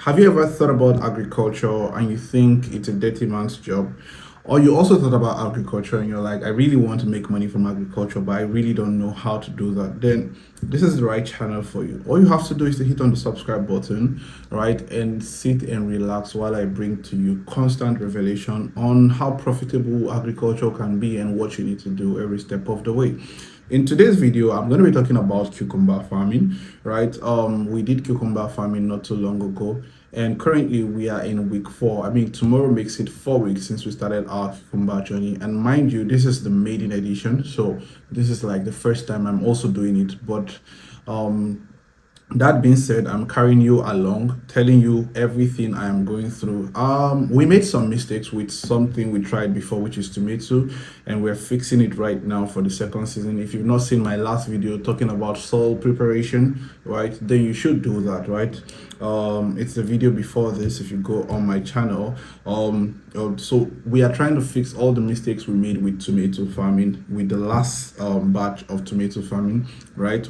Have you ever thought about agriculture and you think it's a dirty man's job? Or you also thought about agriculture and you're like, I really want to make money from agriculture, but I really don't know how to do that. Then this is the right channel for you. All you have to do is to hit on the subscribe button, right? And sit and relax while I bring to you constant revelation on how profitable agriculture can be and what you need to do every step of the way. In today's video, I'm going to be talking about cucumber farming, right? We did cucumber farming not too long ago, and currently we are in week 4. I mean, tomorrow makes it 4 weeks since we started our cucumber journey. And mind you, this is the maiden edition, so this is like the first time I'm also doing it. But that being said, I'm carrying you along, telling you everything I am going through. We made some mistakes with something we tried before, which is tomato, and we're fixing it right now for the second season. If you've not seen my last video talking about soil preparation, right, then you should do that, right? It's the video before this if you go on my channel. So we are trying to fix all the mistakes we made with tomato farming, with the last batch of tomato farming, right?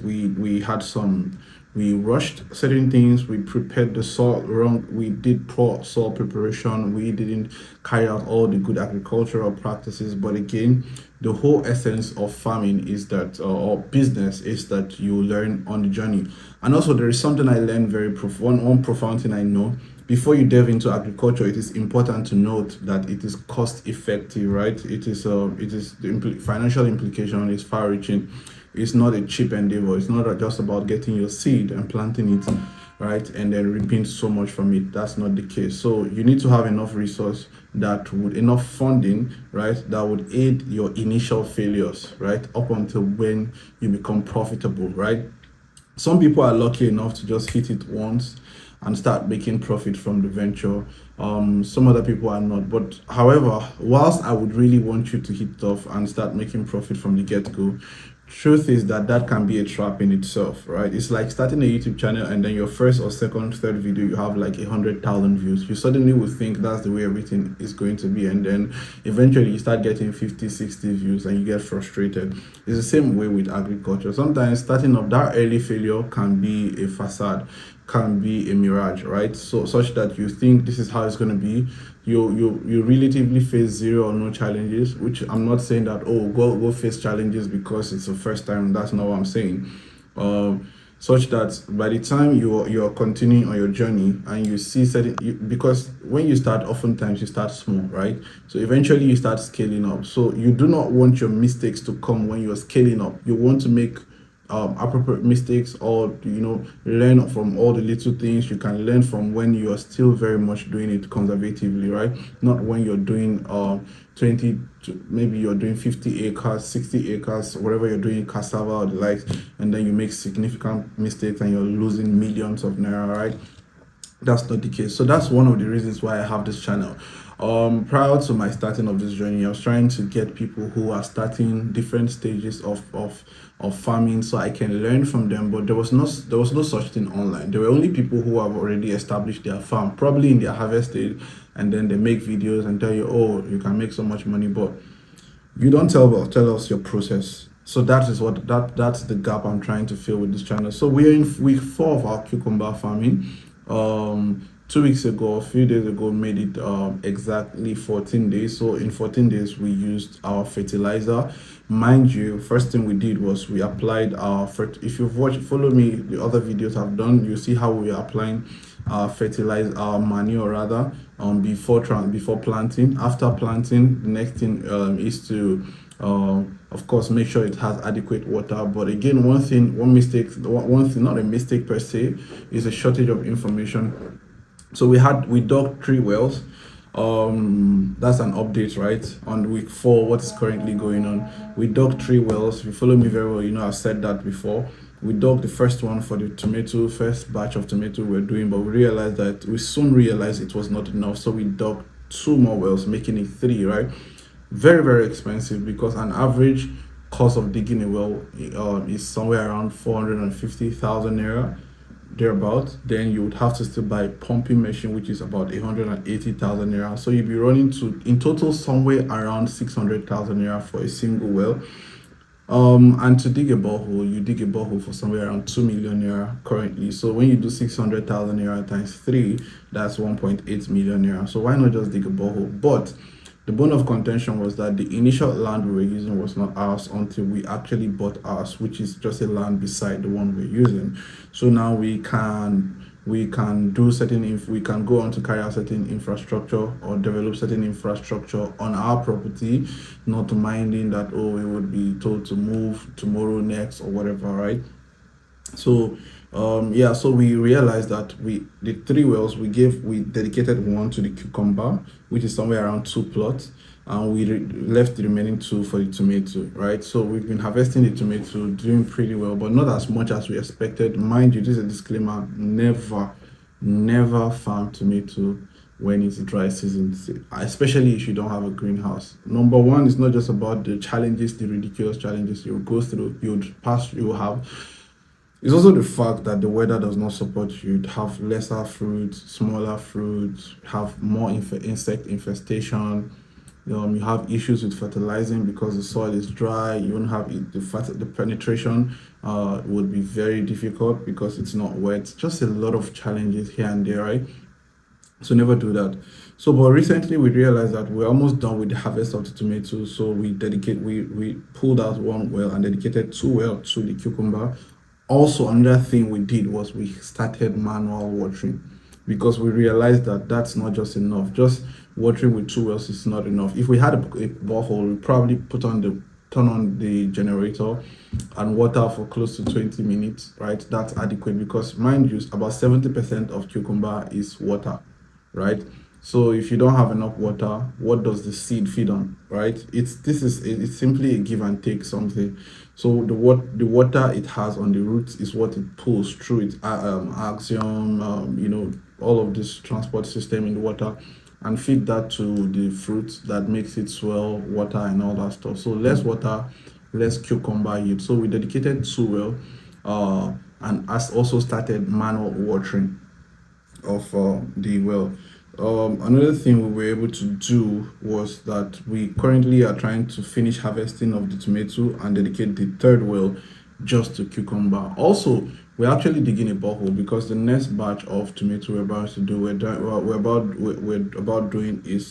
We rushed certain things, we prepared the soil wrong, we did poor soil preparation, we didn't carry out all the good agricultural practices. But again, the whole essence of farming is that, or business is that you learn on the journey. And also there is something I learned very profound, one profound thing I know. Before you delve into agriculture, it is important to note that it is cost effective, right? It is the financial implication is far reaching. It's not a cheap endeavor. It's not just about getting your seed and planting it, right, and then reaping so much from it. That's not the case. So you need to have enough resource enough funding, right, that would aid your initial failures, right, up until when you become profitable, right? Some people are lucky enough to just hit it once and start making profit from the venture. Some other people are not. But however, whilst I would really want you to hit it off and start making profit from the get-go, truth is that can be a trap in itself, right? It's like starting a YouTube channel and then your first or second, third video, you have like 100,000 views. You suddenly will think that's the way everything is going to be, and then eventually you start getting 50, 60 views and you get frustrated. It's the same way with agriculture. Sometimes starting up, that early failure can be a facade, can be a mirage, right? So such that you think this is how it's going to be. You relatively face zero or no challenges, which I'm not saying that, oh, go face challenges because it's the first time. That's not what I'm saying. Such that by the time you're continuing on your journey and you see because when you start, oftentimes you start small, right? So eventually you start scaling up. So you do not want your mistakes to come when you're scaling up. You want to make appropriate mistakes, or learn from all the little things you can learn from when you are still very much doing it conservatively, right? Not when you're doing 20 maybe you're doing 50 acres, 60 acres, whatever you're doing, cassava or the likes, and then you make significant mistakes and you're losing millions of naira, right? That's not the case. So that's one of the reasons why I have this channel. Prior to my starting of this journey, I was trying to get people who are starting different stages of farming so I can learn from them. But there was no such thing online. There were only people who have already established their farm, probably in their harvest stage, and then they make videos and tell you, oh, you can make so much money, but you don't tell us your process. So that's the gap I'm trying to fill with this channel. So we're in week 4 of our cucumber farming. 2 weeks ago, a few days ago, made it exactly 14 days. So in 14 days we used our fertilizer. Mind you, first thing we did was we applied our if you've follow me, the other videos I've done, you see how we are applying our manure rather before planting. After planting, the next thing is to of course make sure it has adequate water. But again, one thing, not a mistake per se, is a shortage of information. So we dug 3 wells. That's an update, right, on week 4, what is currently going on. We dug 3 wells. If you follow me very well, I've said that before. We dug the first one for the first batch of tomato we're doing, but we soon realized it was not enough. So we dug 2 more wells, making it 3, right? Very, very expensive, because an average cost of digging a well is somewhere around 450,000 naira, thereabout. Then you would have to still buy a pumping machine, which is about 180,000 naira. So you'd be running to, in total, somewhere around 600,000 naira for a single well. And to dig a borehole, you dig a borehole for somewhere around 2 million naira currently. So when you do 600,000 naira times three, that's 1.8 million naira. So why not just dig a borehole? But the bone of contention was that the initial land we were using was not ours until we actually bought ours, which is just a land beside the one we're using. So now we can do certain, if we can go on to carry out certain infrastructure or develop certain infrastructure on our property, not minding that, oh, we would be told to move tomorrow, next, or whatever, right? So yeah, so we realized that the three wells we dedicated one to the cucumber, which is somewhere around 2 plots, and we left the remaining two for the tomato, right? So we've been harvesting the tomato, doing pretty well, but not as much as we expected. Mind you, this is a disclaimer: never farm tomato when it's dry season, especially if you don't have a greenhouse. Number one, it's not just about the challenges, the ridiculous challenges you'll go through, you will have. It's also the fact that the weather does not support you. You'd have lesser fruits, smaller fruits, have more insect infestation. You have issues with fertilizing because the soil is dry. You don't have the penetration would be very difficult because it's not wet. Just a lot of challenges here and there, right? So never do that. So, but recently we realized that we're almost done with the harvest of the tomatoes. So we pulled out one well and dedicated two well to the cucumber. Also, another thing we did was we started manual watering because we realized that that's not just enough. Just watering with two wells is not enough. If we had a borehole, we probably turn on the generator and water for close to 20 minutes, right? That's adequate because, mind you, about 70% of cucumber is water, right? So if you don't have enough water, what does the seed feed on, right? It's simply a give and take something. So the water it has on the roots is what it pulls through its axiom, all of this transport system in the water, and feed that to the fruit that makes it swell, water and all that stuff. So less water, less cucumber yield. So we dedicated two well, and as also started manual watering of the well. Another thing we were able to do was that we currently are trying to finish harvesting of the tomato and dedicate the third well just to cucumber. Also, we're actually digging a borehole because the next batch of tomato we're about to do, we're about doing is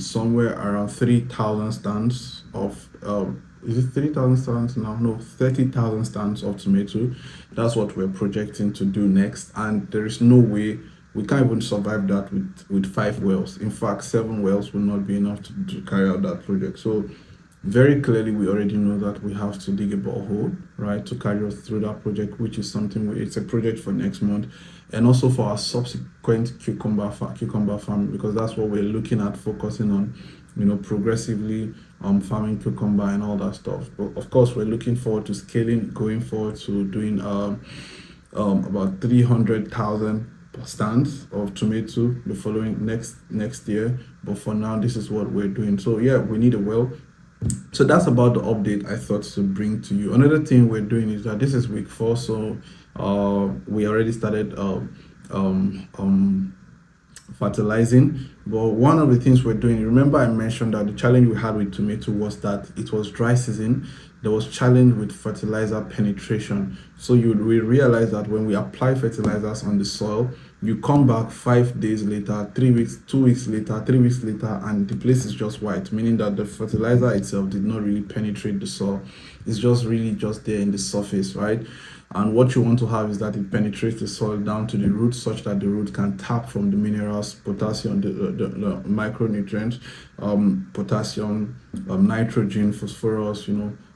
somewhere around 3,000 stands of is it 3,000 stands now? No, 30,000 stands of tomato. That's what we're projecting to do next, and there is no way we can't even survive that with five wells. In fact, seven wells will not be enough to carry out that project. So very clearly we already know that we have to dig a borehole, right, to carry us through that project, which is it's a project for next month, and also for our subsequent cucumber farming, because that's what we're looking at, focusing on, progressively farming cucumber and all that stuff. But of course, we're looking forward to scaling, going forward to doing about 300,000 stands of tomato the following next year. But for now, this is what we're doing. So yeah, we need a well. So that's about the update I thought to bring to you. Another thing we're doing is that this is week 4, so we already started fertilizing. But one of the things we're doing, remember I mentioned that the challenge we had with tomato was that it was dry season. There was challenge with fertilizer penetration. So we realize that when we apply fertilizers on the soil, you come back 5 days later, 3 weeks, 2 weeks later, 3 weeks later, and the place is just white, meaning that the fertilizer itself did not really penetrate the soil. It's just really just there in the surface, right? And what you want to have is that it penetrates the soil down to the roots, such that the root can tap from the minerals, potassium, the micronutrients, potassium, nitrogen, phosphorus,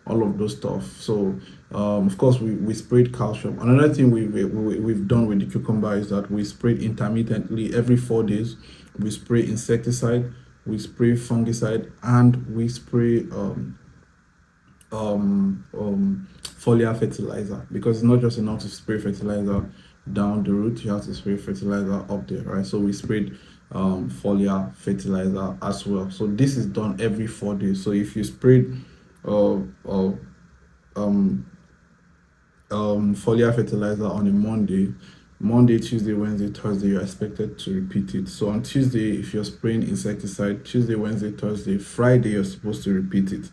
all of those stuff. So of course we sprayed calcium. Another thing we've done with the cucumber is that we sprayed intermittently every 4 days. We spray insecticide, we spray fungicide, and we spray foliar fertilizer, because it's not just enough to spray fertilizer down the root, you have to spray fertilizer up there, right? So we sprayed foliar fertilizer as well. So this is done every 4 days. So if you sprayed foliar fertilizer on a Monday, Tuesday, Wednesday, Thursday, you're expected to repeat it. So on Tuesday, if you're spraying insecticide, Tuesday, Wednesday, Thursday, Friday, you're supposed to repeat it.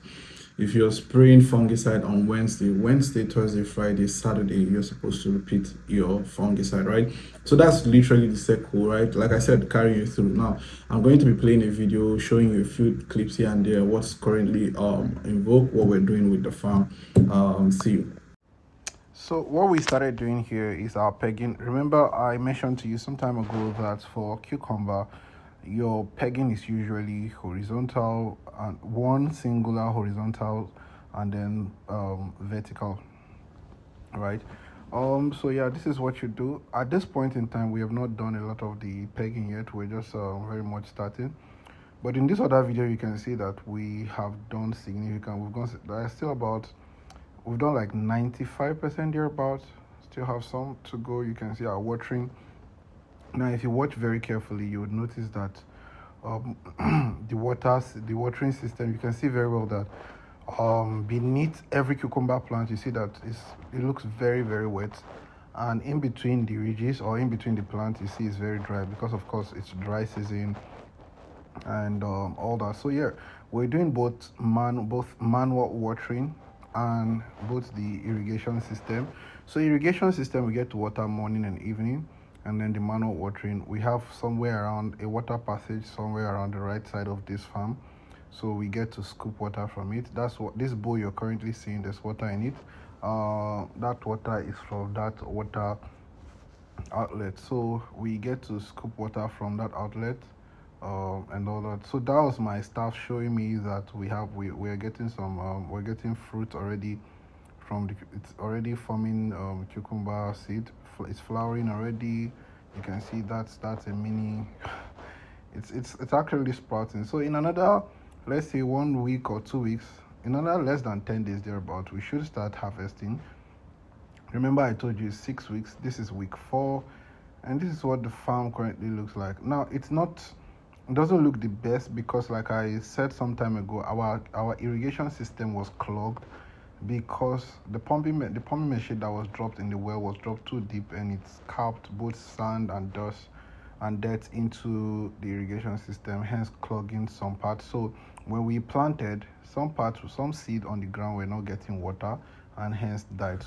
If you're spraying fungicide on Wednesday, Thursday, Friday, Saturday, you're supposed to repeat your fungicide, right? So that's literally the circle, right? Like I said, carrying you through. Now, I'm going to be playing a video showing you a few clips here and there, what's currently in vogue, what we're doing with the farm. See you. So what we started doing here is our pegging. Remember, I mentioned to you some time ago that for cucumber, your pegging is usually horizontal, and one singular horizontal, and then vertical, right? So yeah, this is what you do. At this point in time, we have not done a lot of the pegging yet. We're just very much starting. But in this other video, you can see that we have done significant. We've gone. There's still about. We've done like 95% thereabouts. Still have some to go. You can see our watering. Now, if you watch very carefully, you would notice that um, the watering system. You can see very well that beneath every cucumber plant, you see that it looks very very wet, and in between the ridges or in between the plant, you see it's very dry because of course it's dry season and all that. So yeah, we're doing both manual watering and both the irrigation system. So irrigation system, we get to water morning and evening, and then the manual watering, we have somewhere around a water passage somewhere around the right side of this farm, so we get to scoop water from it. That's what this bowl you're currently seeing, there's water in it. That water is from that water outlet, so we get to scoop water from that outlet, and all that. So that was my staff showing me that we're getting some we're getting fruit already from the, it's already forming cucumber seed. It's flowering already. You can see that's a mini it's actually sprouting. So in another, let's say 1 week or 2 weeks, in another less than 10 days thereabout, we should start harvesting. Remember, I told you 6 weeks. This is week 4, and this is what the farm currently looks like. Now, it doesn't look the best because, like I said some time ago, our irrigation system was clogged because the pumping machine that was dropped in the well was dropped too deep, and it scarped both sand and dust and dirt into the irrigation system, hence clogging some parts. So when we planted, some seed on the ground were not getting water and hence died.